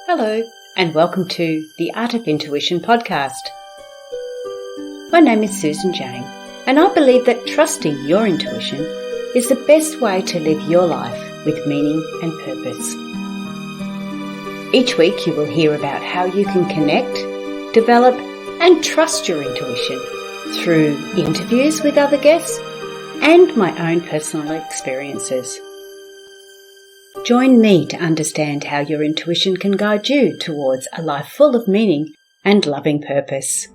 Hello, and welcome to the Art of Intuition podcast. My name is Susan Jane, and I believe that trusting your intuition is the best way to live your life with meaning and purpose. Each week you will hear about how you can connect, develop, and trust your intuition through interviews with other guests and my own personal experiences. Join me to understand how your intuition can guide you towards a life full of meaning and loving purpose.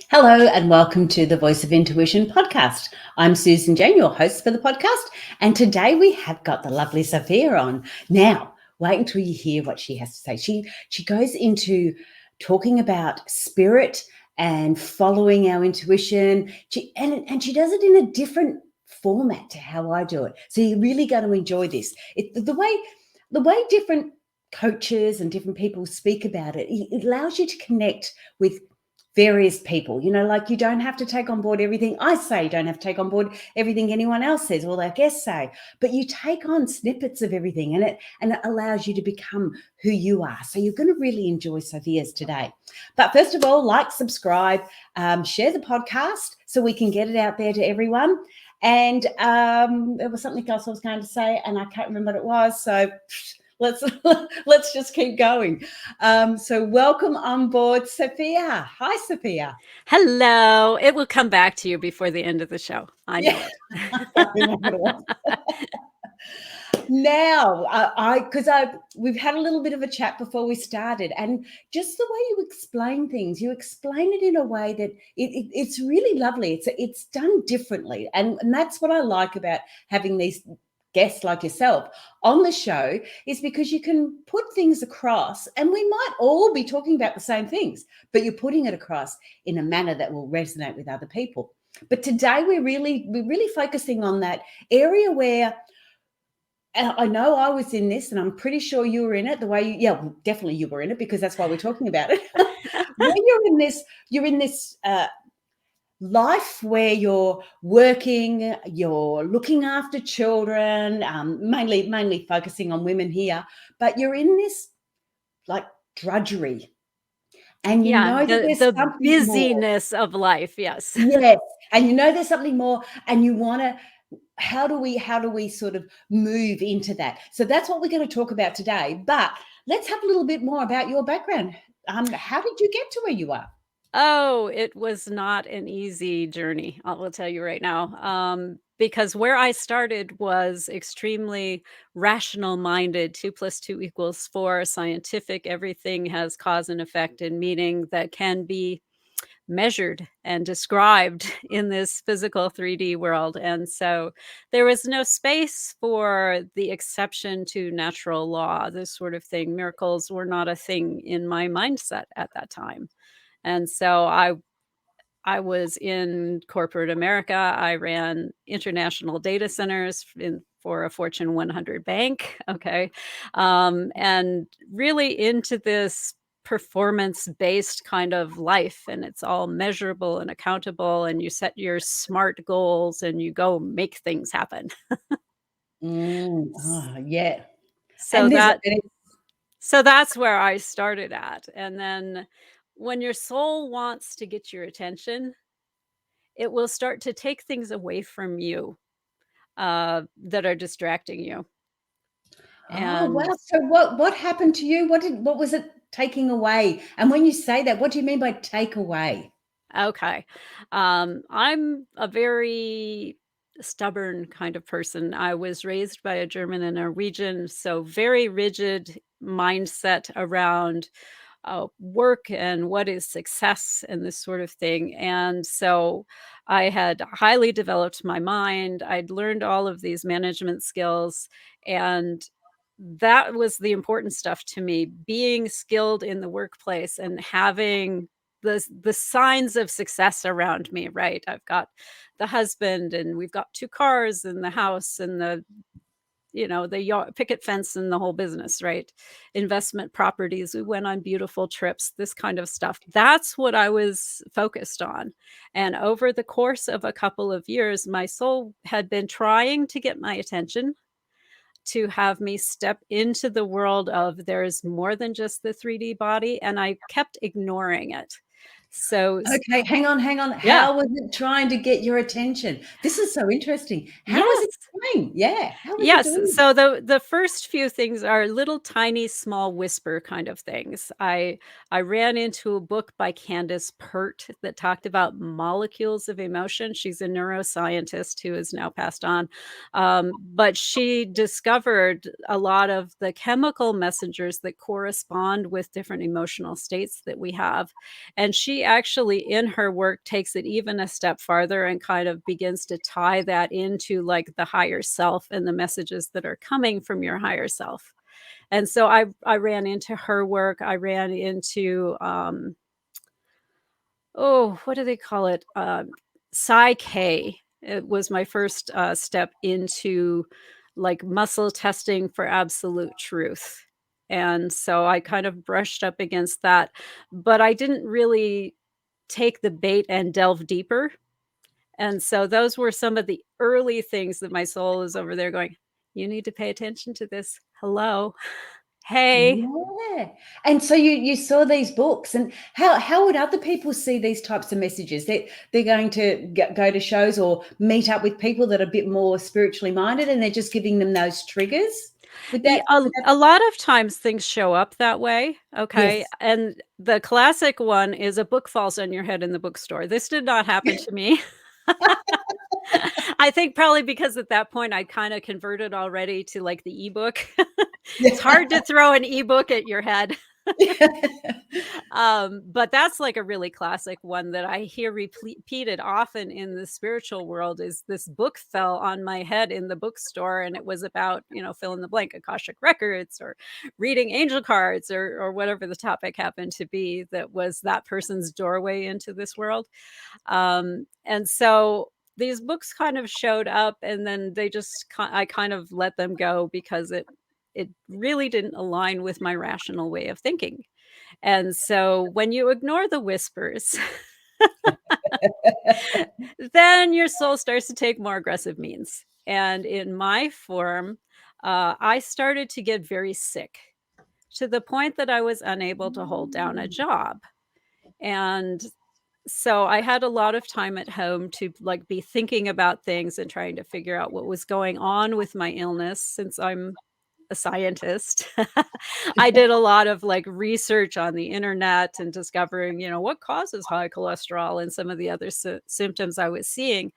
Hello and welcome to the Voice of Intuition podcast. I'm Susan Jane, your host for the podcast, and today we have got the lovely Zofia on. Now, wait until you hear what she has to say. She goes into talking about spirit and following our intuition. And she does it in a different format to how I do it. So you're really going to enjoy this. The way different coaches and different people speak about it, it allows you to connect with various people. You know, like you don't have to take on board everything I say. You don't have to take on board everything anyone else says or their guests say, but you take on snippets of everything, and it allows you to become who you are. So you're going to really enjoy Zofia's today. But first of all, like, subscribe, share the podcast so we can get it out there to everyone. And there was something else I was going to say, and I can't remember what it was. So let's just keep going. So welcome on board, Zofia. Hi, Zofia. Hello. It will come back to you before the end of the show. I know it. Now, we've had a little bit of a chat before we started, and just the way you explain things, you explain it in a way that it's really lovely. It's done differently, and that's what I like about having these guests like yourself on the show, is because you can put things across, and we might all be talking about the same things, but you're putting it across in a manner that will resonate with other people. But today we're really focusing on that area where I know I was in this, and I'm pretty sure you were in it. Definitely you were in it, because that's why we're talking about it. When you're in this life where you're working, you're looking after children, mainly focusing on women here, but you're in this like drudgery, and you know that there's the something busyness of life. Yes. Yes, and you know there's something more, and you want to. How do we sort of move into that? So that's what we're going to talk about today. But let's have a little bit more about your background. How did you get to where you are? Oh, it was not an easy journey. I will tell you right now. Because where I started was extremely rational minded. 2 + 2 = 4, scientific. Everything has cause and effect and meaning that can be measured and described in this physical 3D world. And so there was no space for the exception to natural law, this sort of thing. Miracles were not a thing in my mindset at that time. And so I was in corporate America. I ran international data centers for a Fortune 100 bank. Okay. And really into this performance-based kind of life, and it's all measurable and accountable, and you set your SMART goals and you go make things happen. Yeah. So And that so that's where I started at. And then when your soul wants to get your attention, it will start to take things away from you that are distracting you. Oh, And wow. So what happened to you? What was it taking away? And when you say that, what do you mean by take away? okay, I'm a very stubborn kind of person. I was raised by a German and a Norwegian, so very rigid mindset around work and what is success and this sort of thing. And so I had highly developed my mind. I'd learned all of these management skills, and that was the important stuff to me, being skilled in the workplace and having the signs of success around me, right? I've got the husband, and we've got 2 cars and the house and the the picket fence and the whole business, right? Investment properties. We went on beautiful trips, this kind of stuff. That's what I was focused on. And over the course of a couple of years, my soul had been trying to get my attention, to have me step into the world of there's more than just the 3D body, and I kept ignoring it. So Okay, hang on, hang on. yeah. How was it trying to get your attention? This is so interesting. How was Yes. it trying? Yeah, how was it Yes, doing? so the first few things are little tiny small whisper kind of things. I ran into a book by Candace Pert that talked about molecules of emotion. She's a neuroscientist who is now passed on. But she discovered a lot of the chemical messengers that correspond with different emotional states that we have. And she actually, in her work, takes it even a step farther and kind of begins to tie that into like the higher self and the messages that are coming from your higher self. And so I ran into her work. I ran into oh, what do they call it? Psy-K. It was my first step into like muscle testing for absolute truth. And so I kind of brushed up against that, but I didn't really take the bait and delve deeper. And so those were some of the early things that my soul is over there going, "You need to pay attention to this. Hello. Hey." Yeah. And so you saw these books, and how would other people see these types of messages? They're going to go to shows or meet up with people that are a bit more spiritually minded, and they're just giving them those triggers? Would Yeah, that would that a lot of times things show up that way, okay? Yes. And the classic one is a book falls on your head in the bookstore. This did not happen to me. I think probably because at that point I kinda converted already to, like, the ebook. It's Yeah. hard to throw an ebook at your head. But that's like a really classic one that I hear repeated often in the spiritual world is this book fell on my head in the bookstore and it was about, fill in the blank, Akashic records or reading angel cards or whatever the topic happened to be that was that person's doorway into this world. And so these books kind of showed up and then I kind of let them go because it really didn't align with my rational way of thinking. And so when you ignore the whispers, then your soul starts to take more aggressive means. And in my form, I started to get very sick to the point that I was unable to hold down a job. And so I had a lot of time at home to like be thinking about things and trying to figure out what was going on with my illness since I'm a scientist. I did a lot of, like, research on the internet and discovering, what causes high cholesterol and some of the other symptoms I was seeing,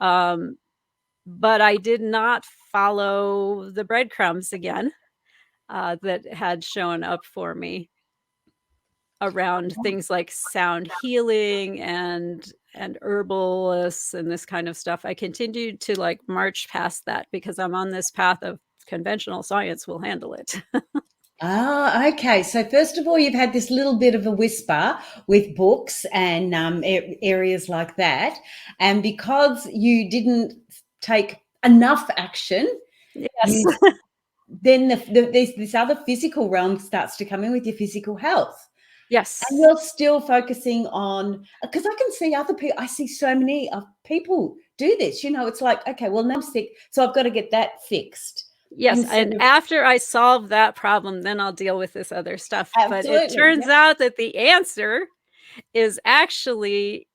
um, but I did not follow the breadcrumbs again, that had shown up for me around things like sound healing and herbalists and this kind of stuff. I continued to, like, march past that because I'm on this path of conventional science will handle it. Ah, okay. So first of all, you've had this little bit of a whisper with books and areas like that, and because you didn't take enough action, Yes. you then there's this other physical realm starts to come in with your physical health, and Yes. you're still focusing on because I can see other people. I see so many of people do this. It's like, okay, well, now I'm sick, so I've got to get that fixed Yes, instead and of after I solve that problem, then I'll deal with this other stuff, but it absolutely, turns yeah, out that the answer is actually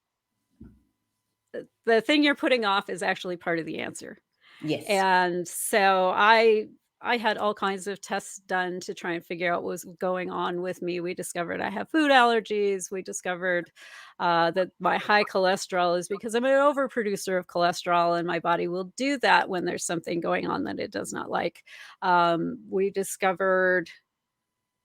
the thing you're putting off is actually part of the answer. yes. And so I had all kinds of tests done to try and figure out what was going on with me. We discovered I have food allergies. We discovered that my high cholesterol is because I'm an overproducer of cholesterol, and my body will do that when there's something going on that it does not like. We discovered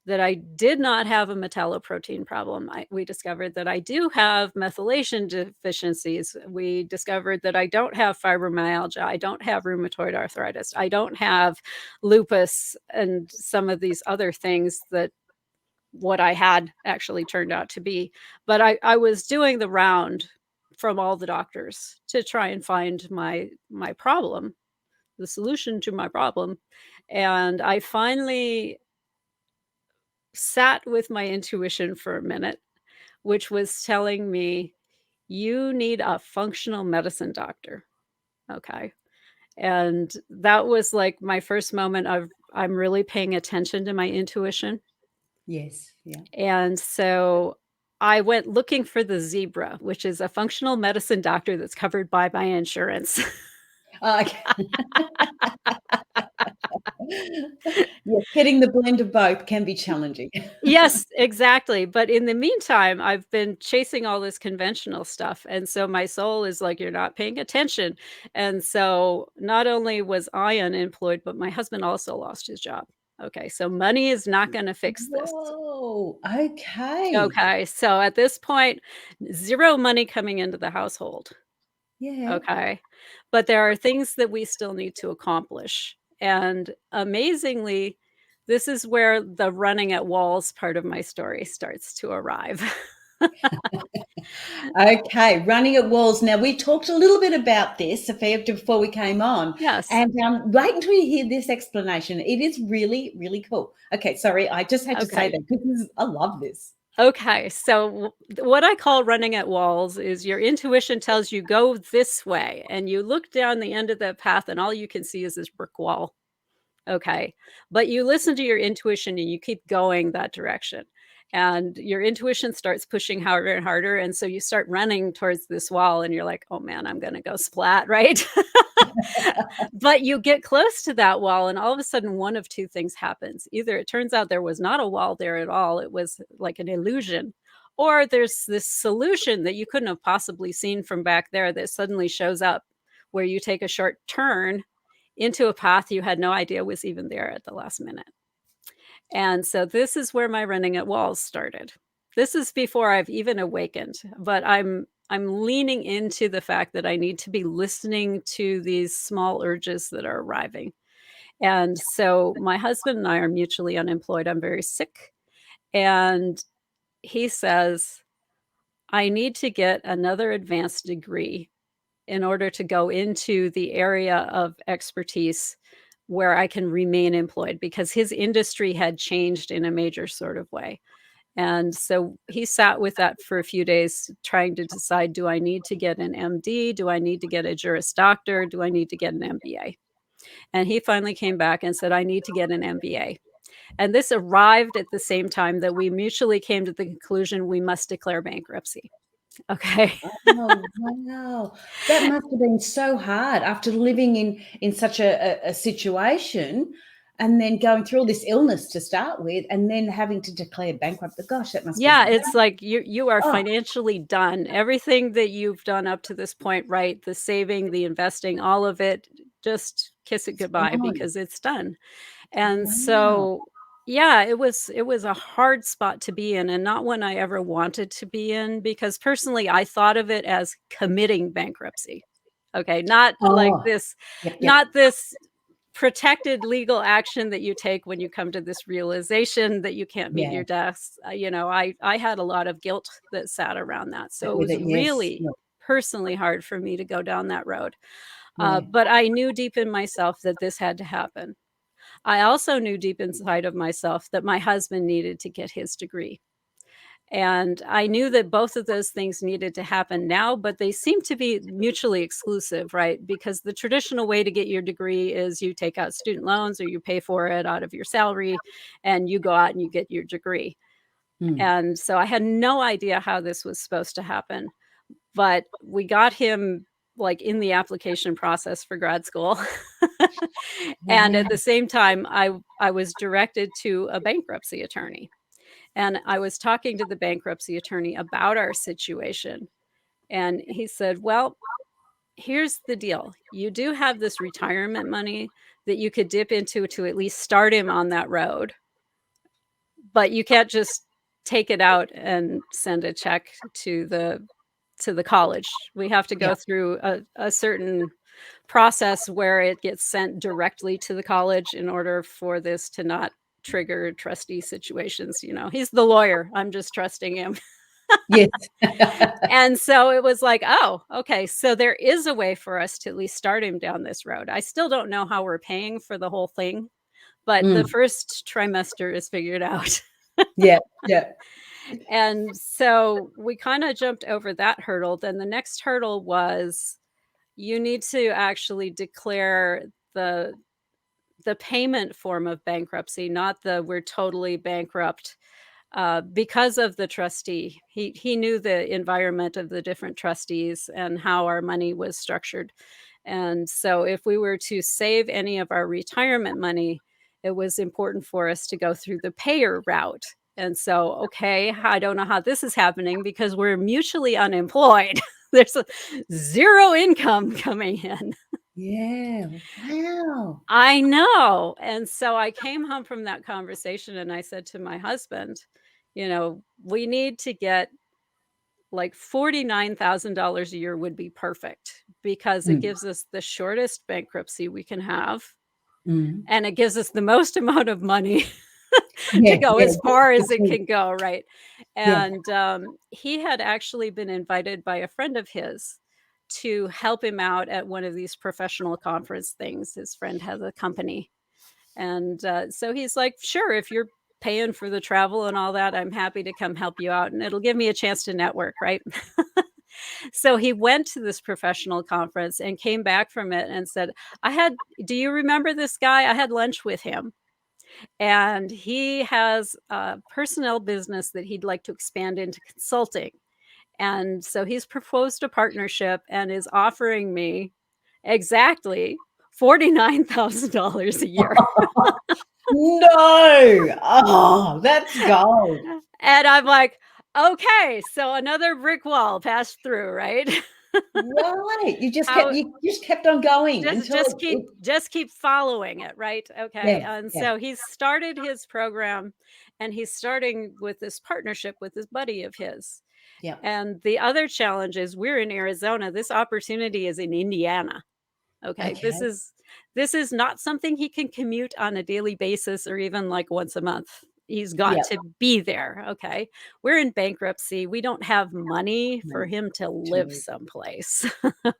that I did not have a metalloprotein problem. We discovered that I do have methylation deficiencies. We discovered that I don't have fibromyalgia. I don't have rheumatoid arthritis. I don't have lupus and some of these other things that what I had actually turned out to be. But I was doing the round from all the doctors to try and find my problem. the solution to my problem. And I finally sat with my intuition for a minute, which was telling me, you need a functional medicine doctor. Okay. And that was like my first moment of I'm really paying attention to my intuition. Yes. Yeah. And so I went looking for the zebra, which is a functional medicine doctor that's covered by my insurance. Oh, okay. Yes, getting the blend of both can be challenging. Yes, exactly. But in the meantime, I've been chasing all this conventional stuff. And so my soul is like, you're not paying attention. And so not only was I unemployed, but my husband also lost his job. Okay. So money is not going to fix this. Whoa, okay. Okay. So at this point, zero money coming into the household. Yeah. Okay. But there are things that we still need to accomplish. And amazingly, this is where the running at walls part of my story starts to arrive. Okay, running at walls. Now, we talked a little bit about this, Sophia, before we came on, Yes. and wait until you hear this explanation. It is really, really cool. Okay, sorry, I just had to say Okay. that because I love this. Okay. So, what I call running at walls is your intuition tells you go this way, and you look down the end of the path, and all you can see is this brick wall. Okay. But you listen to your intuition and you keep going that direction. And your intuition starts pushing harder and harder. And so you start running towards this wall and you're like, oh man, I'm going to go splat, right? But you get close to that wall, and all of a sudden, one of two things happens. Either it turns out there was not a wall there at all, it was like an illusion. Or there's this solution that you couldn't have possibly seen from back there that suddenly shows up where you take a short turn into a path you had no idea was even there at the last minute. And so this is where my running at walls started. This is before I've even awakened, but I'm leaning into the fact that I need to be listening to these small urges that are arriving. And so my husband and I are mutually unemployed. I'm very sick. And he says, I need to get another advanced degree in order to go into the area of expertise where I can remain employed, because his industry had changed in a major sort of way. And so he sat with that for a few days trying to decide, do I need to get an MD? Do I need to get a Juris Doctor? Do I need to get an MBA? And he finally came back and said, I need to get an MBA. And this arrived at the same time that we mutually came to the conclusion we must declare bankruptcy. Okay. Oh, wow. That must have been so hard after living in such a situation and then going through all this illness to start with and then having to declare bankrupt. Gosh, that must be Yeah, it's like you are oh, financially done. Everything that you've done up to this point, right? The saving, the investing, all of it, just kiss it it's goodbye gone. because it's done. And Wow. so yeah, it was a hard spot to be in, and not one I ever wanted to be in, because personally I thought of it as committing bankruptcy. Okay, not like Oh, this, yep, yep. not this protected legal action that you take when you come to this realization that you can't meet Yeah, your deaths. I had a lot of guilt that sat around that. So it with was it, yes. really Yep, personally hard for me to go down that road. yeah. But I knew deep in myself that this had to happen. I also knew deep inside of myself that my husband needed to get his degree. And I knew that both of those things needed to happen now, but they seem to be mutually exclusive, right? Because the traditional way to get your degree is you take out student loans or you pay for it out of your salary and you go out and you get your degree. Mm. And so I had no idea how this was supposed to happen, but we got him like in the application process for grad school. And Wow. at the same time, I was directed to a bankruptcy attorney. And I was talking to the bankruptcy attorney about our situation. And he said, well, here's the deal. You do have this retirement money that you could dip into to at least start him on that road, but you can't just take it out and send a check to the college. We have to Yeah, go through a certain process where it gets sent directly to the college in order for this to not trigger trustee situations. He's the lawyer. I'm just trusting him. Yes. And so it was like, "Oh, okay, so there is a way for us to at least start him down this road." I still don't know how we're paying for the whole thing, but the Mm. first trimester is figured out. Yeah, yeah. And so we kinda jumped over that hurdle. Then the next hurdle was you need to actually declare the payment form of bankruptcy, not the "we're totally bankrupt," because of the trustee. He knew the environment of the different trustees and how our money was structured. And so if we were to save any of our retirement money, it was important for us to go through the payer route. And so, okay, I don't know how this is happening because we're mutually unemployed. There's a 0 income coming in. Yeah, wow. I know. And so I came home from that conversation and I said to my husband, we need to get like $49,000 a year would be perfect because it Mm, gives us the shortest bankruptcy we can have mm. and it gives us the most amount of money to Yeah, go yeah, as far as it good. can go, right? Yeah. And he had actually been invited by a friend of his to help him out at one of these professional conference things. His friend has a company and, so he's like, "Sure, if you're paying for the travel and all that, I'm happy to come help you out, and it'll give me a chance to network," right? So he went to this professional conference and came back from it and said, Do you remember this guy? I had lunch with him, and he has a personnel business that he'd like to expand into consulting, and so he's proposed a partnership and is offering me exactly $49,000 a year." No! Oh, that's gold. And I'm like, "Okay, so another brick wall passed through, right?" Right, How you just kept on going just until just keep it just keep following it, right? Okay, yeah, and yeah, so he's started his program, and he's starting with this partnership with this buddy of his. yeah. And the other challenge is we're in Arizona, this opportunity is in Indiana. Okay, this Okay. is this is not something he can commute on a daily basis or even like once a month. He's got Yeah, to be there, okay? We're in bankruptcy. We don't have money for money him to to live live. someplace,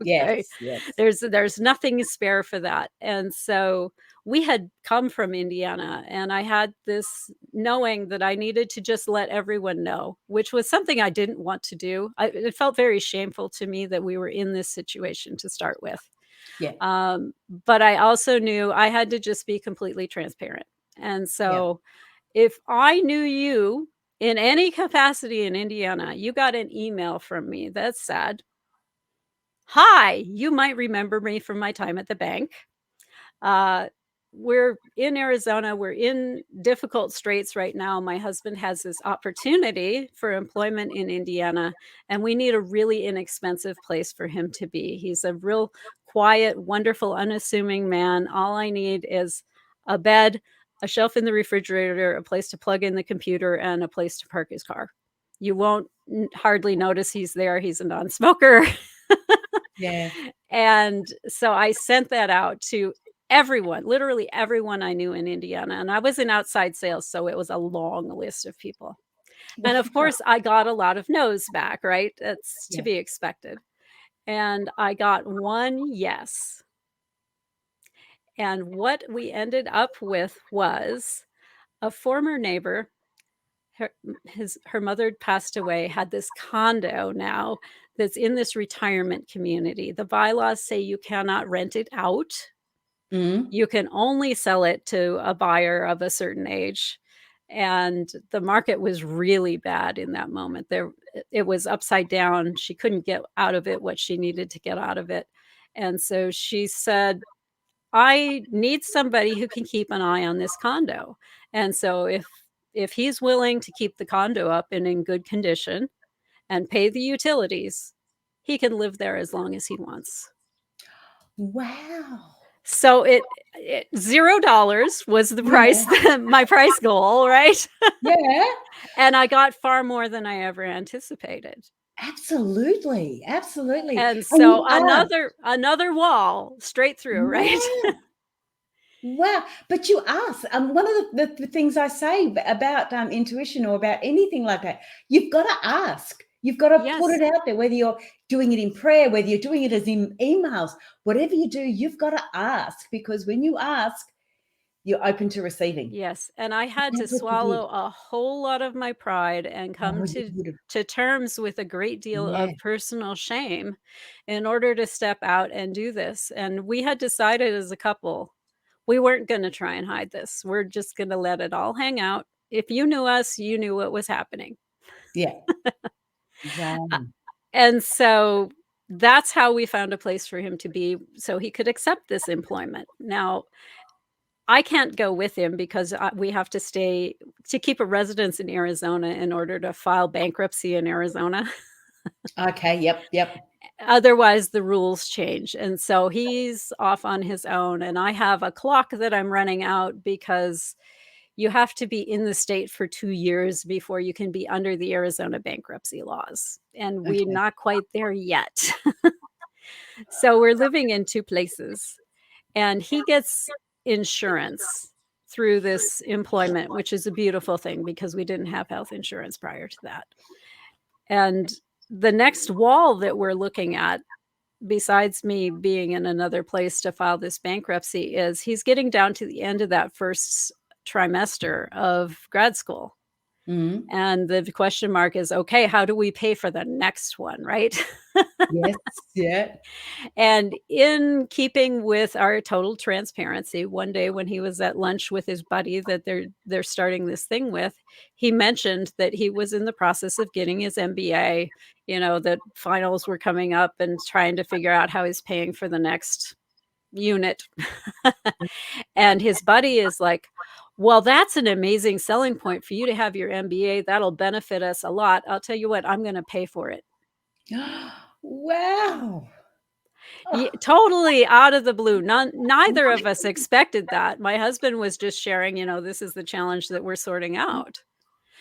okay? Yes, yes. There's nothing spare for that. And so we had come from Indiana and I had this knowing that I needed to just let everyone know, which was something I didn't want to do. It felt very shameful to me that we were in this situation to start with. Yeah, But I also knew I had to just be completely transparent. And yeah. so if I knew you in any capacity in Indiana, you got an email from me that's sad. Hi, you might remember me from my time at the bank. Uh, we're in Arizona. We're in difficult straits right now. My husband has this opportunity for employment in Indiana, and we need a really inexpensive place for him to be. He's a real quiet, wonderful, unassuming man. All I need is a bed, a shelf in the refrigerator, a place to plug in the computer, and a place to park his car. You won't hardly notice he's there. He's a non smoker. Yeah. And so I sent that out to everyone, literally everyone I knew in Indiana, and I was in outside sales, so it was a long list of people. And of Wow. course, I got a lot of no's back, right? That's to Yeah. be expected. And I got one yes. And what we ended up with was a former neighbor, her mother had passed away, had this condo now that's in this retirement community. The bylaws say you cannot rent it out. Mm. You can only sell it to a buyer of a certain age, and the market was really bad in that moment. It was upside down. She couldn't get out of it what she needed to get out of it, and so she said, "I need somebody who can keep an eye on this condo." And so if he's willing to keep the condo up and in good condition and pay the utilities, he can live there as long as he wants. Wow. So it $0 was the price Yeah. that my price goal, right? Yeah. And I got far more than I ever anticipated. Absolutely, absolutely. And And so you are another wall straight through, right? yeah. Wow, but you ask. One of the things I say about intuition or about anything like that, you've got to ask. You've got to put Yes. it out there, whether you're doing it in prayer, whether you're doing it as in emails, whatever you do, you've got to ask, because when you ask, you're open to receiving. Yes, and I had to That's what you did. swallow a whole lot of my pride and come Oh, you would have. to terms with a great deal Yeah, of personal shame in order to step out and do this, and we had decided as a couple, we weren't gonna try and hide this. We're just gonna let it all hang out. If you knew us, you knew what was happening. yeah. Wow. Uh, and so that's how we found a place for him to be so he could accept this employment. Now, I can't go with him because, we have to stay to keep a residence in Arizona in order to file bankruptcy in Arizona. Okay. Yep. Yep. Otherwise, the rules change, and so he's off on his own, and I have a clock that I'm running out because you have to be in the state for 2 years before you can be under the Arizona bankruptcy laws, and we're Okay. not quite there yet. So we're living in 2 places. And he gets insurance through this employment, which is a beautiful thing because we didn't have health insurance prior to that. And the next wall that we're looking at, besides me being in another place to file this bankruptcy, is he's getting down to the end of that first trimester of grad school. Mm. And the question mark is, okay, how do we pay for the next one, right? Yes. Yeah. And in keeping with our total transparency, one day when he was at lunch with his buddy that they're starting this thing with, he mentioned that he was in the process of getting his MBA, that finals were coming up and trying to figure out how he's paying for the next unit. And his buddy is like, "Well, that's an amazing selling point for you to have your MBA. That'll benefit us a lot. I'll tell you what, I'm gonna pay for it." Wow. Ye Oh, totally out of the blue. Neither of us expected that. My husband was just sharing, "This is the challenge that we're sorting out."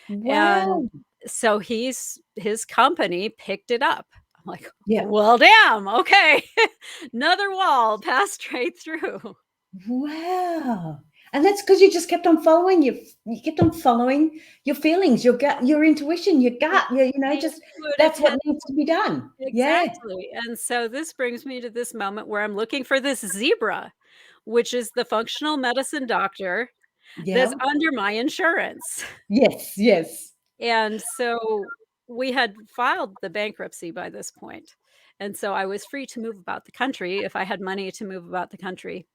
And wow. so his company picked it up. I'm like, Yeah. "Well, damn, okay." Another wall passed right through. Wow. And that's because you just kept on following you kept on following your feelings, your gut, your intuition, your The gut, the just intuitive that's what head. needs to be done. Yeah. Exactly, and so this brings me to this moment where I'm looking for this zebra, which is the functional medicine doctor that's Yeah. under my insurance. Yes, yes. And so we had filed the bankruptcy by this point, and so I was free to move about the country if I had money to move about the country.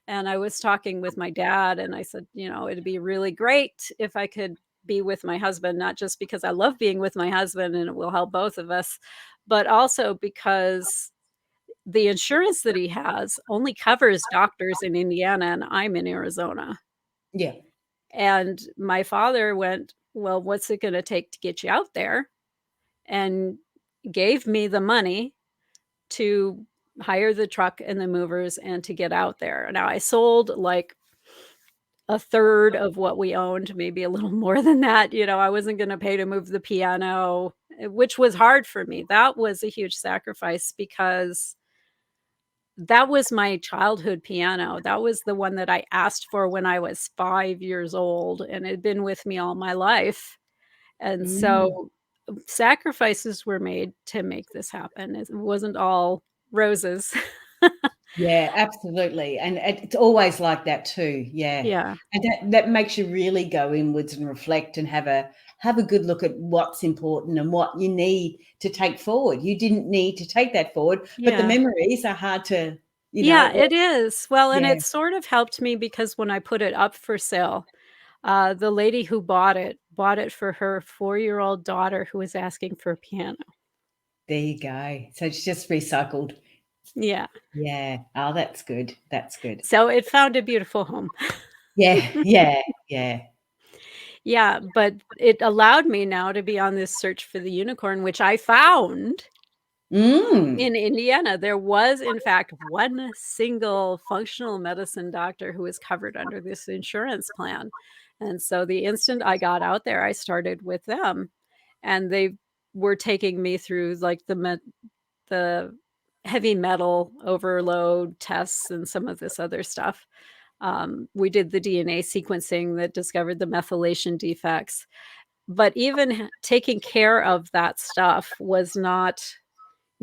And I was talking with my dad, and I said, "It'd be really great if I could be with my husband, not just because I love being with my husband and it will help both of us, but also because the insurance that he has only covers doctors in Indiana and I'm in Arizona." Yeah. And my father went, "Well, what's it gonna take to get you out there?" And gave me the money to hire the truck and the movers and to get out there. Now I sold, like, a third of what we owned, maybe a little more than that. I wasn't gonna pay to move the piano, which was hard for me. That was a huge sacrifice because that was my childhood piano. That was the one that I asked for when I was 5 years old, and it had been with me all my life. And Mm. so, sacrifices were made to make this happen. It wasn't all roses. Yeah, absolutely, and it's always like that too, yeah, Yeah. and that makes you really go inwards and reflect and have a good look at what's important and what you need to take forward. You didn't need to take that forward, but the Yeah. memories are hard to, Yeah, it is. Well, and yeah, it sort of helped me because when I put it up for sale, the lady who bought it for her four-year-old daughter who was asking for a piano. there you go. So it's just recycled. Yeah. Yeah. Oh, that's good. That's good. So it found a beautiful home. Yeah, yeah, yeah. Yeah, but it allowed me now to be on this search for the unicorn, which I found Mm. in Indiana. There was, in fact, one single functional medicine doctor who was covered under this insurance plan. And so the instant I got out there, I started with them, and they were taking me through, like, the heavy metal overload tests and some of this other stuff. We did the DNA sequencing that discovered the methylation defects. But even taking care of that stuff was not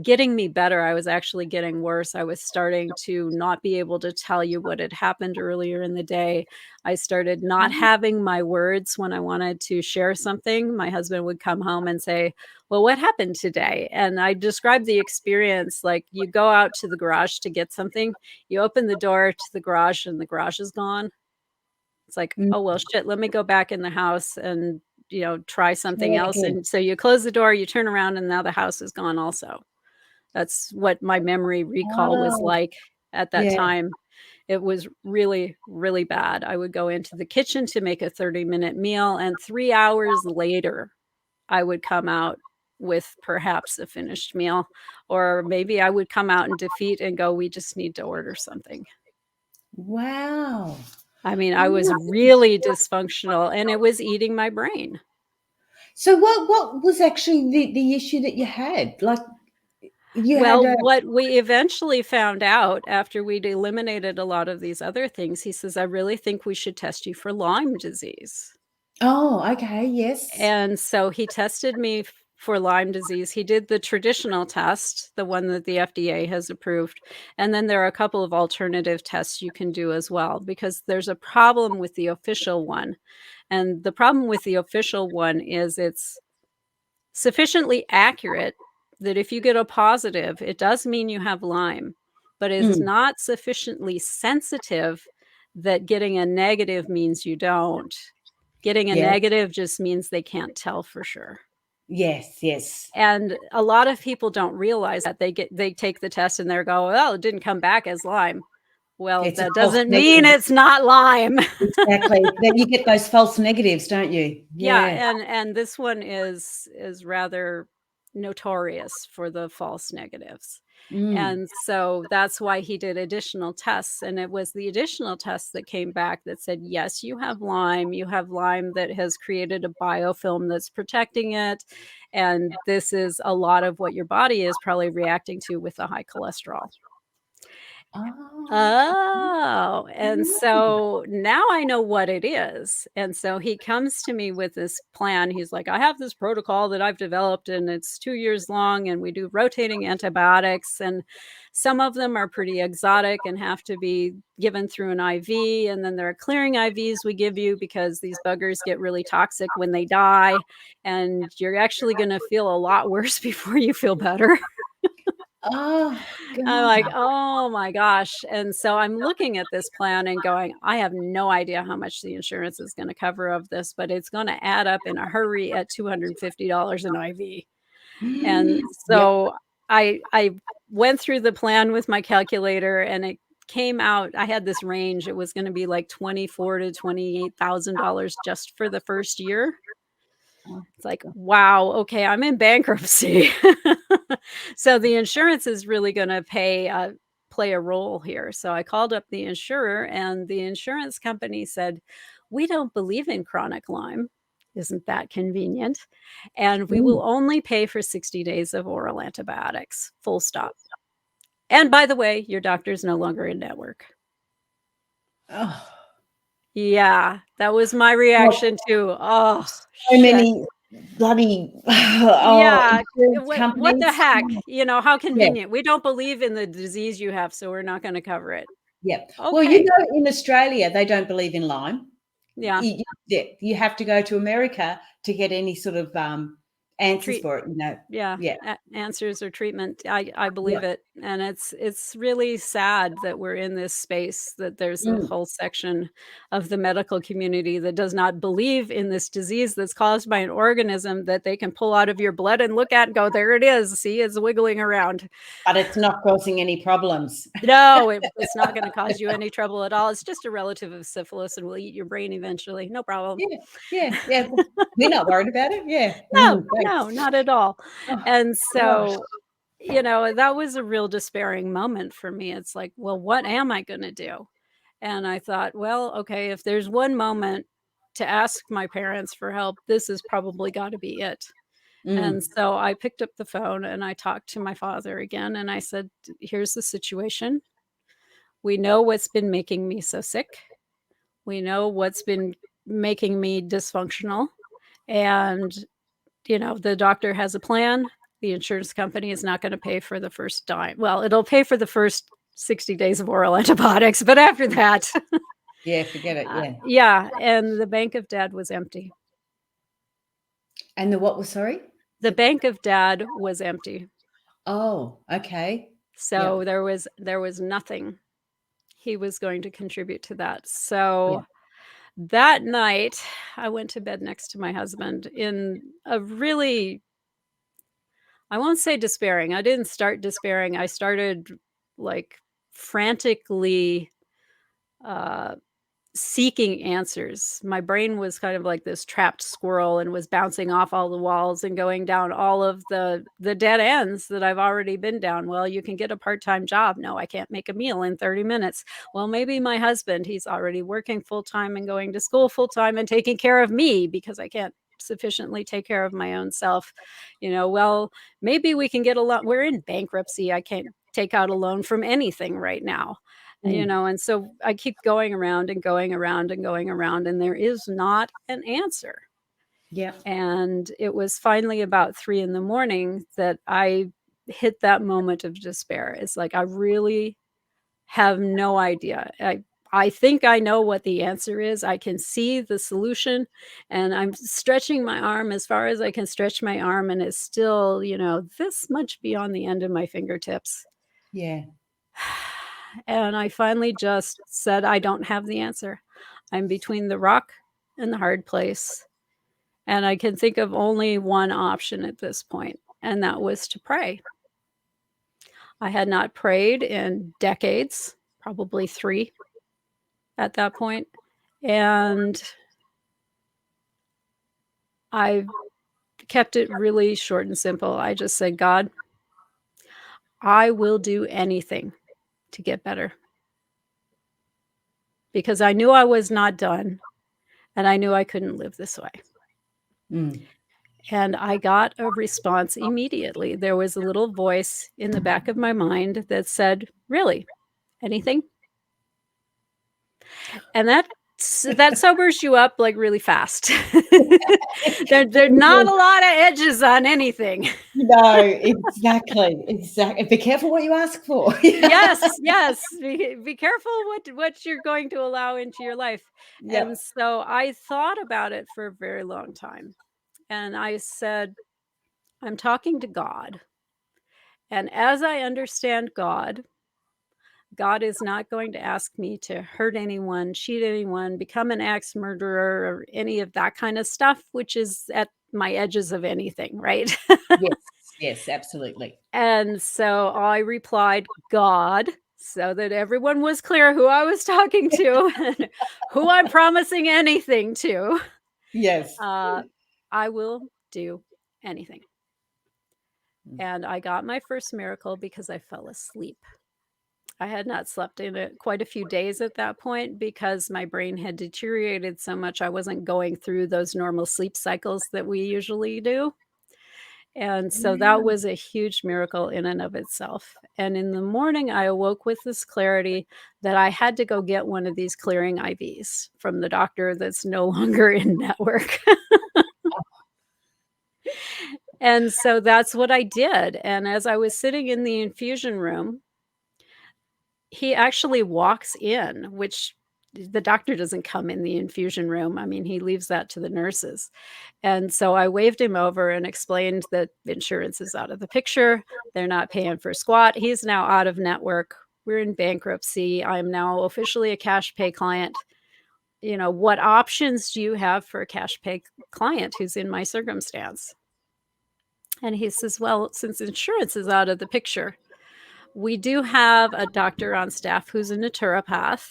getting me better. I was actually getting worse. I was starting to not be able to tell you what had happened earlier in the day. I started not Mm. having my words when I wanted to share something. My husband would come home and say, "Well, what happened today?" And I described the experience like you go out to the garage to get something, you open the door to the garage and the garage is gone. It's like, Mm. "Oh, well, shit, let me go back in the house and, try Try something it else." again. And so you close the door, you turn around, and now the house is gone also. That's what my memory recall was Oh, like at that yeah. time. It was really, really bad. I would go into the kitchen to make a 30-minute meal, and 3 hours later, I would come out with perhaps a finished meal, or maybe I would come out in defeat and go, "We just need to order something." Wow. I mean, I was Oh. really dysfunctional, and it was eating my brain. So what was actually the issue that you had? Like, you had Well, a what we eventually found out after we'd eliminated a lot of these other things, he says, "I really think we should test you for Lyme disease." oh, okay, yes. And so he tested me for Lyme disease. He did the traditional test, the one that the FDA has approved. And then there are a couple of alternative tests you can do as well, because there's a problem with the official one. And the problem with the official one is it's sufficiently accurate that if you get a positive, it does mean you have Lyme, but it is Mm, not sufficiently sensitive that getting a negative means you don't. Getting a yeah. negative just means they can't tell for sure. Yes, yes. And a lot of people don't realize that they take the test and they go, "Well, it didn't come back as Lyme." Well, It's a that false doesn't mean negative. it's not Lyme. Exactly. Then you get those false negatives, don't you? Yeah, Yeah. and this one is rather notorious for the false negatives. Mm. And so that's why he did additional tests, and it was the additional tests that came back that said, "Yes, you have Lyme. You have Lyme that has created a biofilm that's protecting it, and this is a lot of what your body is probably reacting to with the high cholesterol." Oh, okay. Oh, and Mm. so now I know what it is. And so he comes to me with this plan. He's like, "I have this protocol that I've developed and it's 2 years long and we do rotating antibiotics and some of them are pretty exotic and have to be given through an IV, and then there are clearing IVs we give you because these buggers get really toxic when they die and you're actually going to feel a lot worse before you feel better." Oh, I'm like, God. "Oh my gosh." And so I'm looking at this plan and going, "I have no idea how much the insurance is gonna cover of this, but it's gonna add up in a hurry at $250 an IV." Mm. And Yep. so I went through the plan with my calculator and it came out I had this range, it was gonna be like 24 to $28,000 just for the first year. Oh, It's like, God. wow, okay, I'm in bankruptcy. So the insurance is really gonna play a role here. So I called up the insurer and the insurance company said, "We don't believe in chronic Lyme." Isn't that convenient? "And we Mm. will only pay for 60 days of oral antibiotics, full stop. And by the way, your doctor's no longer in network." Oh, Yeah, that was my well, reaction to, "Oh, so shit." many bloody, oh, Yeah, insurance what the companies. heck? How Yeah, convenient. "We don't believe in the disease you have, so we're not gonna cover it." yeah. Well, Okay. in Australia, they don't believe in Lyme. Yeah, Yeah, you have to go to America to get any sort of, answers treat for it, you know? yeah, Yeah, answers or treatment. I yeah. believe it, and it's really sad that we're in this space, that there's a Mm. whole section of the medical community that does not believe in this disease that's caused by an organism that they can pull out of your blood and look at and go, "There it is. See, it's wiggling around." But it's not causing any problems. No, it's not gonna cause you any trouble at all. It's just a relative of syphilis and will eat your brain eventually. No problem. Yeah, yeah, yeah. We're not worried about it. Yeah. No, Great. no, not at all. Oh, And gosh. so, that was a real despairing moment for me. It's like, "Well, what am I gonna do?" And I thought, "Well, okay, if there's one moment to ask my parents for help, this has probably gotta be it." And Mm, so I picked up the phone and I talked to my father again and I said, "Here's the situation. We know what's been making me so sick. We know what's been making me dysfunctional. And, the doctor has a plan. The insurance company is not going to pay for the first dime. Well, it'll pay for the first 60 days of oral antibiotics, but after that, Yeah, forget it. Yeah. yeah. And the bank of Dad was empty. And the what was, sorry? The bank of Dad was empty. Oh, okay. So there was nothing he was going to contribute to that. So that night, I went to bed next to my husband in a really, I won't say despairing. I didn't start despairing. I started like frantically uh, seeking answers. My brain was kind of like this trapped squirrel and was bouncing off all the walls and going down all of the dead ends that I've already been down. Well, you can get a part-time job. No, I can't make a meal in 30 minutes. Well, maybe my husband, he's already working full-time and going to school full-time and taking care of me because I can't sufficiently take care of my own self. Well, maybe we can get a loan. We're in bankruptcy. I can't take out a loan from anything right now. And so I keep going around and going around and going around, and there is not an answer. Yeah. And it was finally about 3 a.m. that I hit that moment of despair. It's like, I really have no idea. I think I know what the answer is. I can see the solution, and I'm stretching my arm as far as I can stretch my arm, and it's still, this much beyond the end of my fingertips. Yeah. And I finally just said, I don't have the answer. I'm between the rock and the hard place. And I can think of only one option at this point, and that was to pray. I had not prayed in decades, probably 3 at that point. And I kept it really short and simple. I just said, God, I will do anything to get better. Because I knew I was not done, and I knew I couldn't live this way. And I got a response immediately. There was a little voice in the back of my mind that said, "Really? Anything?" And that sobers you up like really fast. There's not a lot of edges on anything. No, exactly. Be careful what you ask for. Yes. Be careful what you're going to allow into your life. Yep. And so I thought about it for a very long time. And I said, I'm talking to God. And as I understand God is not going to ask me to hurt anyone, cheat anyone, become an axe murderer, or any of that kind of stuff, which is at my edges of anything, right? Yes, absolutely. And so I replied, God, so that everyone was clear who I was talking to and who I'm promising anything to. Yes. I will do anything. And I got my first miracle because I fell asleep. I had not slept in it quite a few days at that point because my brain had deteriorated so much. I wasn't going through those normal sleep cycles that we usually do. And so that was a huge miracle in and of itself. And in the morning, I awoke with this clarity that I had to go get one of these clearing IVs from the doctor that's no longer in network. And so that's what I did. And as I was sitting in the infusion room, he actually walks in, which the doctor doesn't come in the infusion room. I mean, he leaves that to the nurses. And so I waved him over and explained that insurance is out of the picture. They're not paying for squat. He's now out of network. We're in bankruptcy. I'm now officially a cash pay client. What options do you have for a cash pay client who's in my circumstance? And he says, well, since insurance is out of the picture, we do have a doctor on staff who's a naturopath,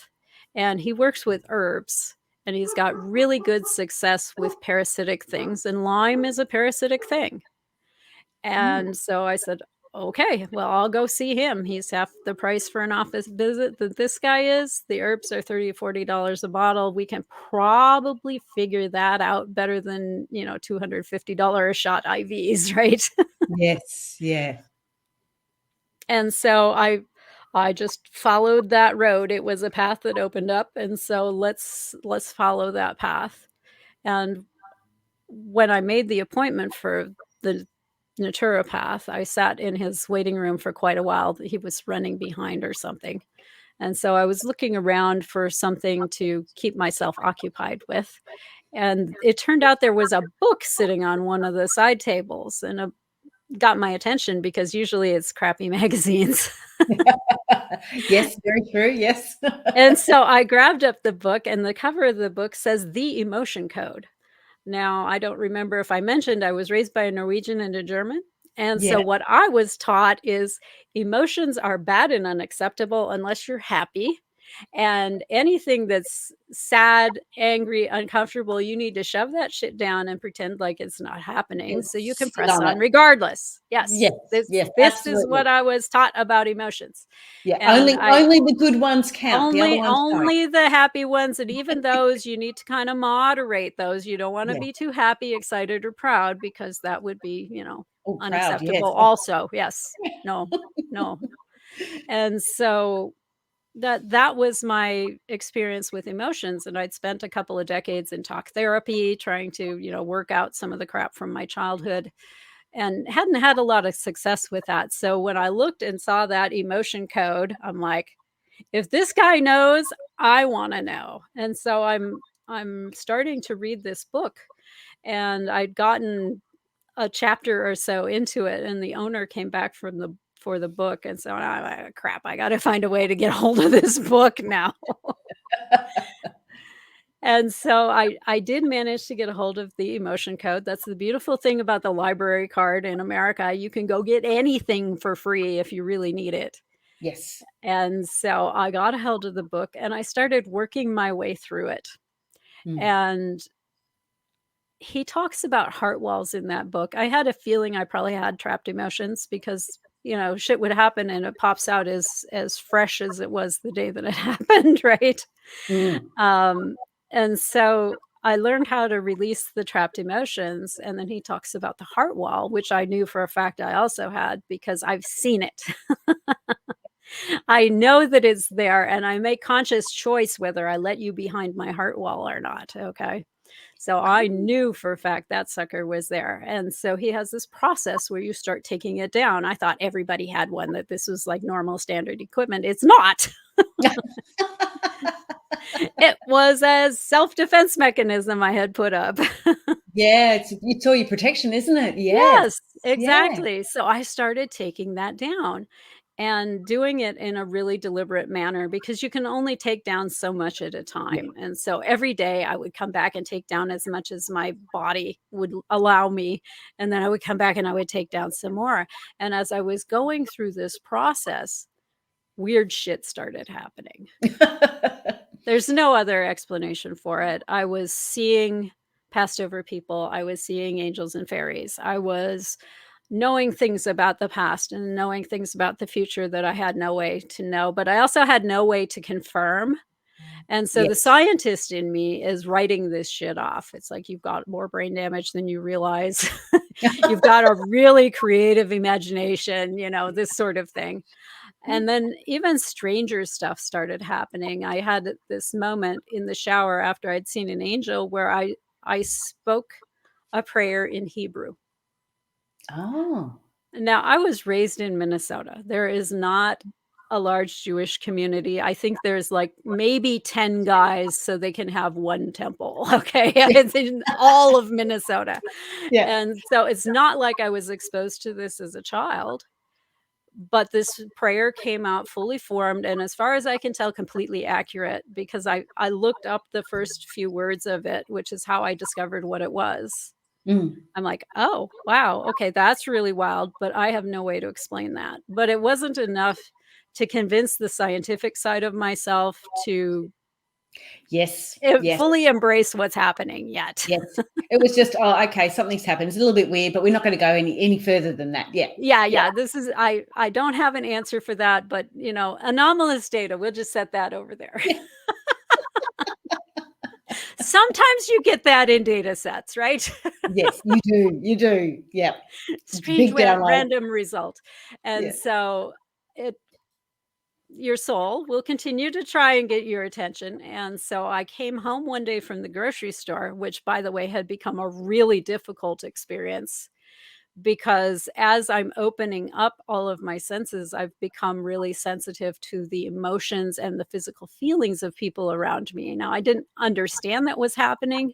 and he works with herbs, and he's got really good success with parasitic things, and Lyme is a parasitic thing. And so I said, okay, well, I'll go see him. He's half the price for an office visit that this guy is. The herbs are $30 or $40 a bottle. We can probably figure that out better than, $250 a shot IVs, right? Yes, yeah. And so I just followed that road. It was a path that opened up, and so let's follow that path. And when I made the appointment for the naturopath, I sat in his waiting room for quite a while. He was running behind or something. And so I was looking around for something to keep myself occupied with. And it turned out there was a book sitting on one of the side tables, and got my attention because usually it's crappy magazines. Yes, very true. Yes. And so I grabbed up the book, and the cover of the book says The Emotion Code. Now, I don't remember if I mentioned I was raised by a Norwegian and a German. And Yeah. so what I was taught is emotions are bad and unacceptable unless you're happy. And anything that's sad, angry, uncomfortable, you need to shove that shit down and pretend like it's not happening so you can Sit press on it. on regardless. Yes. Yes. Yes. This is Absolutely. what I was taught about emotions. Yeah. And Only the good ones count. The other ones don't. only the happy ones, and even those, you need to kind of moderate those. You don't wanna Yeah. be too happy, excited, or proud because that would be, Oh, proud. Yes. unacceptable also. Yes. No. No. And so that was my experience with emotions, and I'd spent a couple of decades in talk therapy trying to, work out some of the crap from my childhood, and hadn't had a lot of success with that. So when I looked and saw that emotion code, I'm like, if this guy knows, I want to know. And so I'm starting to read this book, and I'd gotten a chapter or so into it, and the owner came back from the for the book, and so I'm like, crap, I got to find a way to get hold of this book now. And so I did manage to get a hold of the emotion code. That's the beautiful thing about the library card in America. You can go get anything for free if you really need it. Yes. And so I got a hold of the book, and I started working my way through it. Mm. And he talks about heart walls in that book. I had a feeling I probably had trapped emotions because, shit would happen and it pops out as fresh as it was the day that it happened, right? Mm. Um, and so I learned how to release the trapped emotions, and then he talks about the heart wall, which I knew for a fact I also had because I've seen it. I know that it's there, and I make conscious choice whether I let you behind my heart wall or not, okay? So I Oh, knew for a fact that sucker was there, and so he has this process where you start taking it down. I thought everybody had one, that this was like normal standard equipment. It's not. It was a self-defense mechanism I had put up. yeah. It's all your protection, isn't it? Yes. Yes, Yeah. exactly. So I started taking that down and doing it in a really deliberate manner because you can only take down so much at a Yeah. time. And so every day I would come back and take down as much as my body would allow me. And then I would come back and I would take down some more. And as I was going through this process, weird shit started happening. There's no other explanation for it. I was seeing passed over people. I was seeing angels and fairies. I was knowing things about the past and knowing things about the future that I had no way to know, but I also had no way to confirm. And so the Yes. scientist in me is writing this shit off. It's like you've got more brain damage than you realize. You've got a really creative imagination, this sort of thing. And then even stranger stuff started happening. I had this moment in the shower after I'd seen an angel where I spoke a prayer in Hebrew. Oh. Now, I was raised in Minnesota. There is not a large Jewish community. I think there's like maybe 10 guys so they can have one temple. Okay. It's in all of Minnesota. Yeah. And so it's not like I was exposed to this as a child. But this prayer came out fully formed, and as far as I can tell, completely accurate because I looked up the first few words of it, which is how I discovered what it was. Mm. I'm like, "Oh, wow, okay, that's really wild, but I have no way to explain that." But it wasn't enough to convince the scientific side of myself to Yes. Yes. fully embrace what's happening yet. Yes. It was just, oh, okay, something's happened. It's a little bit weird, but we're not going to go any further than that. Yeah. Yeah, Yeah. yeah, this is I don't have an answer for that, but, anomalous data, we'll just set that over there. Sometimes you get that in data sets, right? Yes, you do. You do. Yeah. Strange Big download. random result. And Yeah. so it your soul will continue to try and get your attention. And so I came home one day from the grocery store, which, by the way, had become a really difficult experience because as I'm opening up all of my senses, I've become really sensitive to the emotions and the physical feelings of people around me. Now, I didn't understand that was happening,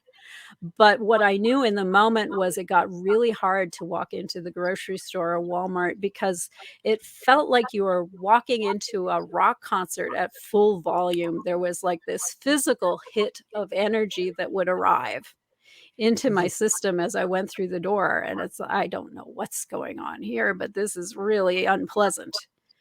but what I knew in the moment was it got really hard to walk into the grocery store or Walmart because it felt like you were walking into a rock concert at full volume. There was like this physical hit of energy that would arrive into my Yeah. system as I went through the door. And I don't know what's going on here, but this is really unpleasant,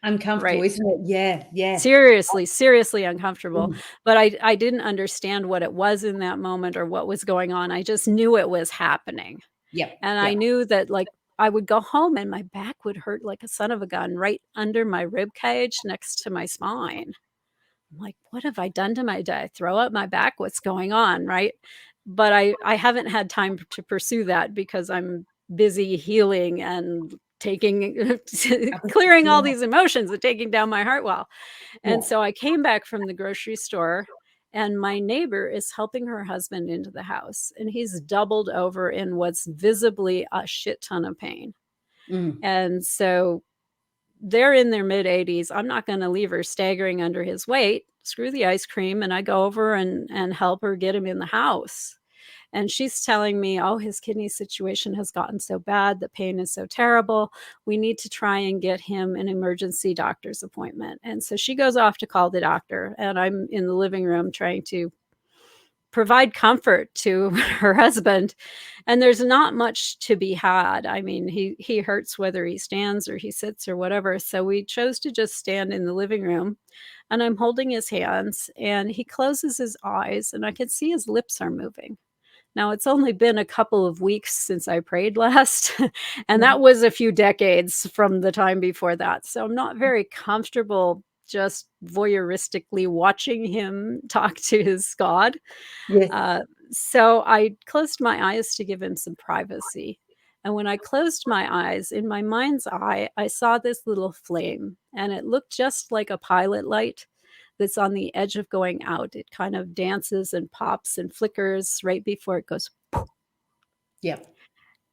Uncomfortable, right? isn't it? Yeah, yeah. Seriously, seriously uncomfortable, Mm. but I didn't understand what it was in that moment or what was going on. I just knew it was happening, Yep, and I yep. knew that, like, I would go home and my back would hurt like a son of a gun right under my rib cage next to my spine. I'm like, "What have I done to my did I throw up my back? What's going on?" Right? But I haven't had time to pursue that because I'm busy healing and taking clearing all Yeah, these emotions and taking down my heart wall. And yeah. so I came back from the grocery store, and my neighbor is helping her husband into the house, and he's doubled over in what's visibly a shit ton of pain. Mm. And so they're in their mid-80s. I'm not gonna leave her staggering under his weight. Screw the ice cream, and I go over and help her get him in the house. And she's telling me, "Oh, his kidney situation has gotten so bad, the pain is so terrible. We need to try and get him an emergency doctor's appointment." And so she goes off to call the doctor, and I'm in the living room trying to provide comfort to her husband, and there's not much to be had. I mean, he hurts whether he stands or he sits or whatever, so we chose to just stand in the living room, and I'm holding his hands, and he closes his eyes, and I can see his lips are moving. Now, it's only been a couple of weeks since I prayed last, and Mhm. that was a few decades from the time before that, so I'm not very comfortable just voyeuristically watching him talk to his God. Yes. Uh, so I closed my eyes to give him some privacy, and when I closed my eyes, in my mind's eye, I saw this little flame, and it looked just like a pilot light that's on the edge of going out. It kind of dances and pops and flickers right before it goes. Yep.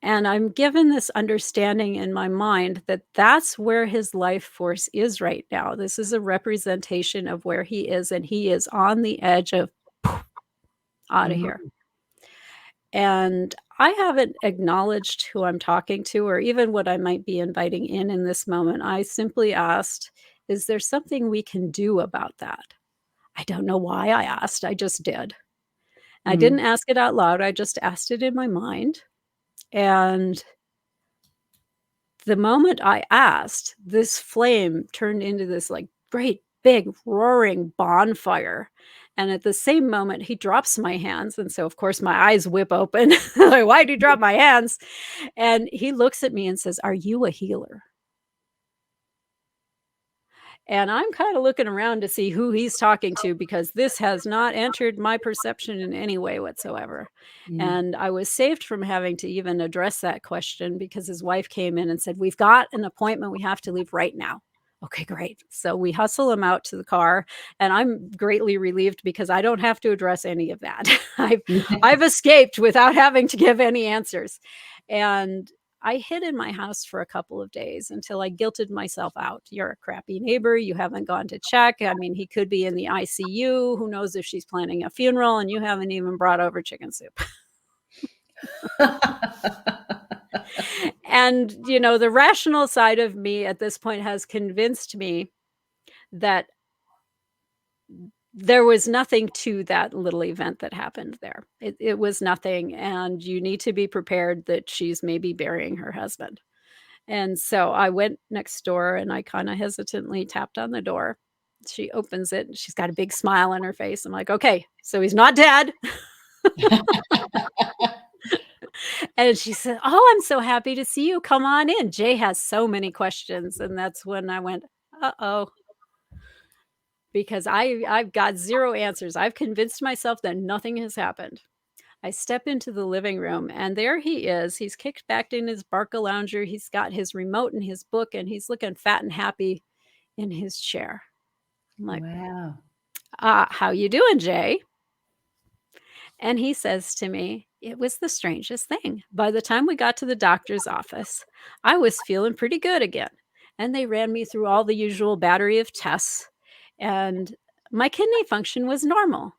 And I'm given this understanding in my mind that that's where his life force is right now. This is a representation of where he is, and he is on the edge of out of here. Mhm. And I haven't acknowledged who I'm talking to or even what I might be inviting in this moment. I simply asked, "Is there something we can do about that?" I don't know why I asked, I just did. I didn't Mhm. ask it out loud, I just asked it in my mind, and the moment I asked, this flame turned into this, like, great big roaring bonfire, and at the same moment, he drops my hands, and so, of course, my eyes whip open, like, "Why'd you drop my hands?" And he looks at me and says, "Are you a healer?" And I'm kinda looking around to see who he's talking to because this has not entered my perception in any way whatsoever. Mm. And I was saved from having to even address that question because his wife came in and said, "We've got an appointment, we have to leave right now." Okay, great. So we hustle him out to the car, and I'm greatly relieved because I don't have to address any of that. I've escaped without having to give any answers. And I hid in my house for a couple of days until I guilted myself out. "You're a crappy neighbor. You haven't gone to check. I mean, he could be in the ICU. Who knows if she's planning a funeral and you haven't even brought over chicken soup." And, the rational side of me at this point has convinced me that there was nothing to that little event that happened there. It was nothing. And you need to be prepared that she's maybe burying her husband. And so I went next door and I kinda hesitantly tapped on the door. She opens it and she's got a big smile on her face. I'm like, "Okay, so he's not dead." And she said, "Oh, I'm so happy to see you. Come on in. Jay has so many questions." And that's when I went, "Uh-oh," because I've got 0 answers. I've convinced myself that nothing has happened. I step into the living room and there he is. He's kicked back in his Barcalounger. He's got his remote and his book, and he's looking fat and happy in his chair. I'm like, Wow. how you doing, Jay? And he says to me, it was the strangest thing. By the time we got to the doctor's office, I was feeling pretty good again. And they ran me through all the usual battery of tests, and my kidney function was normal.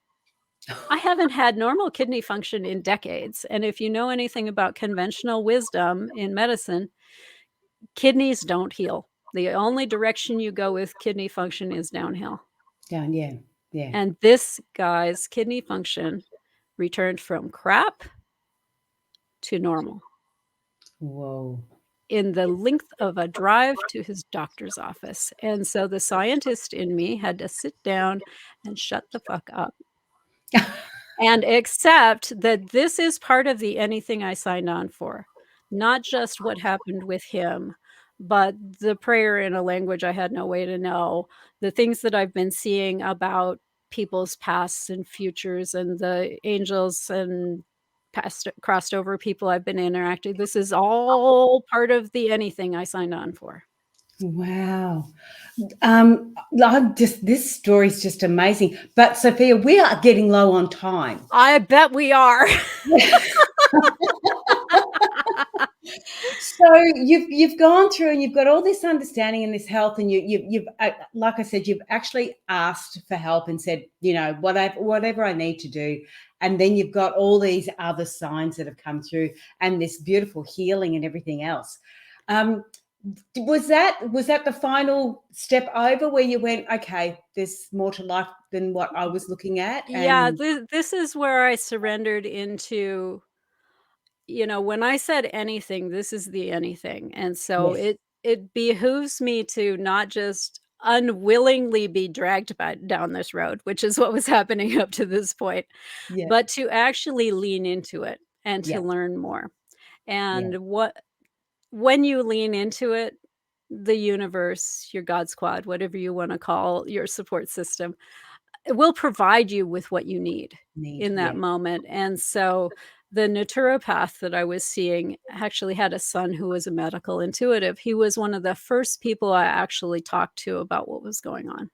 I haven't had normal kidney function in decades. And if you know anything about conventional wisdom in medicine, kidneys don't heal. The only direction you go with kidney function is downhill. Down, yeah, yeah. And this guy's kidney function returned from crap to normal Whoa. in the length of a drive to his doctor's office. And so the scientist in me had to sit down and shut the fuck up and accept that this is part of the anything I signed on for, not just what happened with him, but the prayer in a language I had no way to know, the things that I've been seeing about people's pasts and futures and the angels and past crossed over people I've been interacting. This is all part of the anything I signed on for. Wow. I'm just this story is just amazing. But Zofia, we are getting low on time. I bet we are. So you've gone through and you've got all this understanding and this health, and you've like I said, you've actually asked for help and said, you know, whatever I need to do, and then you've got all these other signs that have come through and this beautiful healing and everything else. Was that the final step over where you went, okay, there's more to life than what I was looking at? Yeah, And this is where I surrendered into, when I said anything, this is the anything. And so yes, it behooves me to not just unwillingly be dragged down this road, which is what was happening up to this point, yeah, but to actually lean into it and to yeah, learn more. yeah, And when you lean into it, the universe, your God squad, whatever you want to call your support system, it will provide you with what you need need, in that yeah, moment. And so the naturopath that I was seeing actually had a son who was a medical intuitive. He was one of the first people I actually talked to about what was going on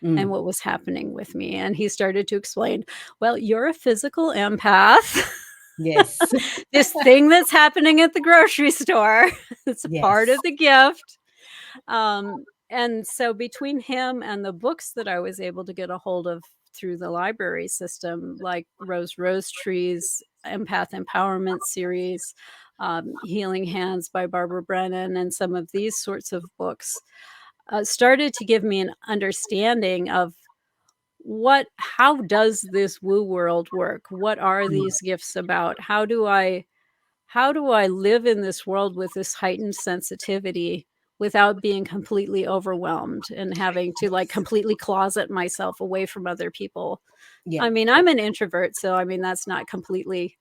and mm, what was happening with me. And he started to explain, well, you're a physical empath. yes, This thing that's happening at the grocery store, it's a part yes, of the gift. And so between him and the books that I was able to get a hold of through the library system, like Rose Trees Empath Empowerment Series, Healing Hands by Barbara Brennan, and some of these sorts of books, started to give me an understanding of how does this woo world work? What are mm, these gifts about? How do I live in this world with this heightened sensitivity without being completely overwhelmed and having to, like, completely closet myself away from other people? yeah, I mean, yeah. I'm an introvert, so, I mean, that's not completely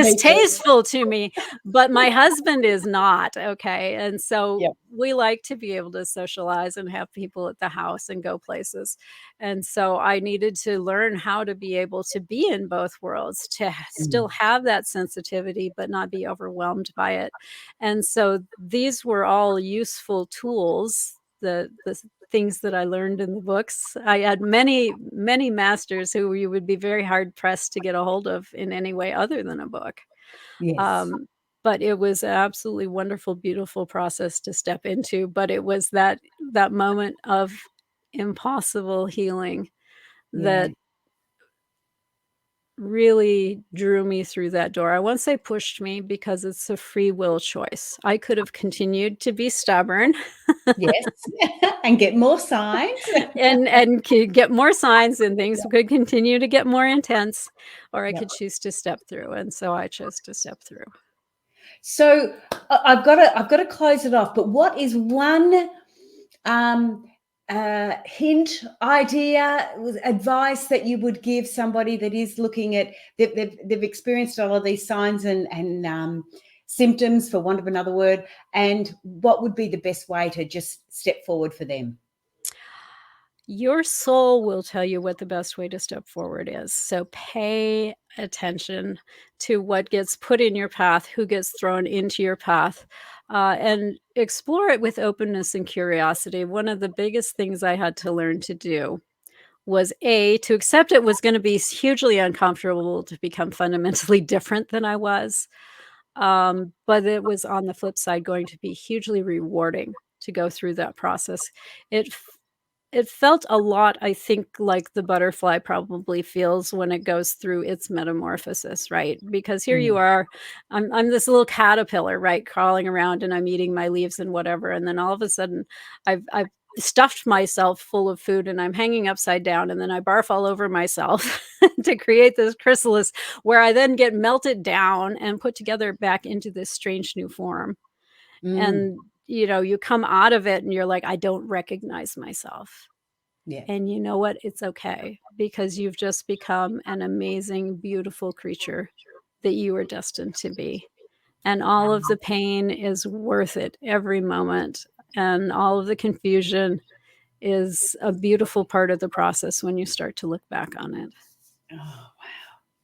Me too. distasteful to me, but my husband is not, okay? And so Yeah, we like to be able to socialize and have people at the house and go places. And so I needed to learn how to be able to be in both worlds, to still mm, have that sensitivity, but not be overwhelmed by it. And so these were all useful tools, the things that I learned in the books. I had many, many masters who you would be very hard pressed to get a hold of in any way other than a book. yes, Um, but it was an absolutely wonderful, beautiful process to step into. But it was that moment of impossible healing yeah, that really drew me through that door. I won't say pushed me because it's a free will choice. I could have continued to be stubborn yes, and get more signs. and could get more signs and things could continue to get more intense, or I Yeah. could choose to step through, and so I chose to step through. So I've got to close it off. But what is one um, hint, idea, advice that you would give somebody that is looking at they've experienced all of these signs and symptoms, for want of another word, and what would be the best way to just step forward for them? Your soul will tell you what the best way to step forward is, so pay attention to what gets put in your path, who gets thrown into your path, and explore it with openness and curiosity. One of the biggest things I had to learn to do was to accept it was going to be hugely uncomfortable to become fundamentally different than I was. But it was on the flip side going to be hugely rewarding to go through that process. It it felt a lot, I think, like the butterfly probably feels when it goes through its metamorphosis, right? Because here you Mm, are, I'm this little caterpillar, right, crawling around and I'm eating my leaves and whatever, and then all of a sudden, I've stuffed myself full of food and I'm hanging upside down, and then I barf all over myself to create this chrysalis, where I then get melted down and put together back into this strange new form. mm, And you come out of it and you're like, I don't recognize myself. yeah. And you know what? It's okay, because you've just become an amazing, beautiful creature that you were destined to be. And all of the pain is worth it every moment. And all of the confusion is a beautiful part of the process when you start to look back on it, Oh,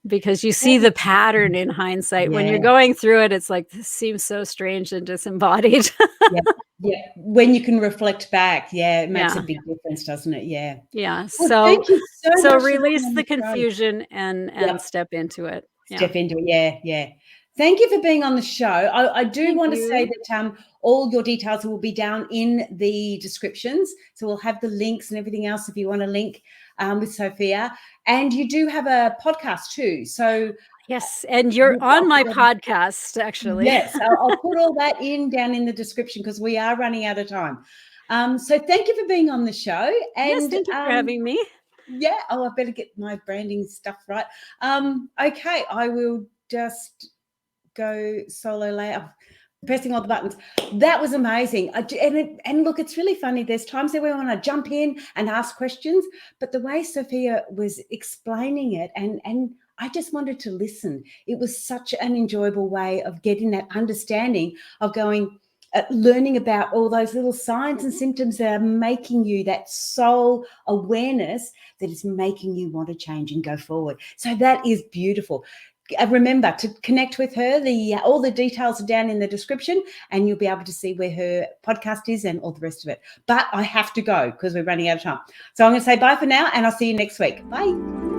because you see wow. the pattern in hindsight. When you're Yeah. going through it, it's like, this seems so strange and disembodied. Yeah. Yeah. When you can reflect back, yeah, it makes a Yeah. big difference, doesn't it? Yeah. Yeah. Well, So thank you so so much for being release on the the show. confusion and Yep. step into it. Yeah. Step into it. Yeah, yeah. Thank you for being on the show. I do Thank want to say you. that all your details will be down in the descriptions. So we'll have the links and everything else if you want to link with Zofia. And you do have a podcast too. So Yes, and you're on I'll my put that podcast, actually. yes, I'll put all that down in the description because we are running out of time. So thank you for being on the show. Yes, And thank you for having me. yeah, I better get my branding stuff right. Okay, I will just go solo layout, pressing all the buttons. That was amazing. And look, it's really funny. There's times that we want to jump in and ask questions, but the way Zofia was explaining it, and I just wanted to listen. It was such an enjoyable way of getting that understanding of going. Learning about all those little signs and symptoms that are making you that soul awareness that is making you want to change and go forward. So that is beautiful. Remember to connect with her. All the details are down in the description, and you'll be able to see where her podcast is and all the rest of it. But I have to go because we're running out of time. So I'm going to say bye for now, and I'll see you next week. Bye.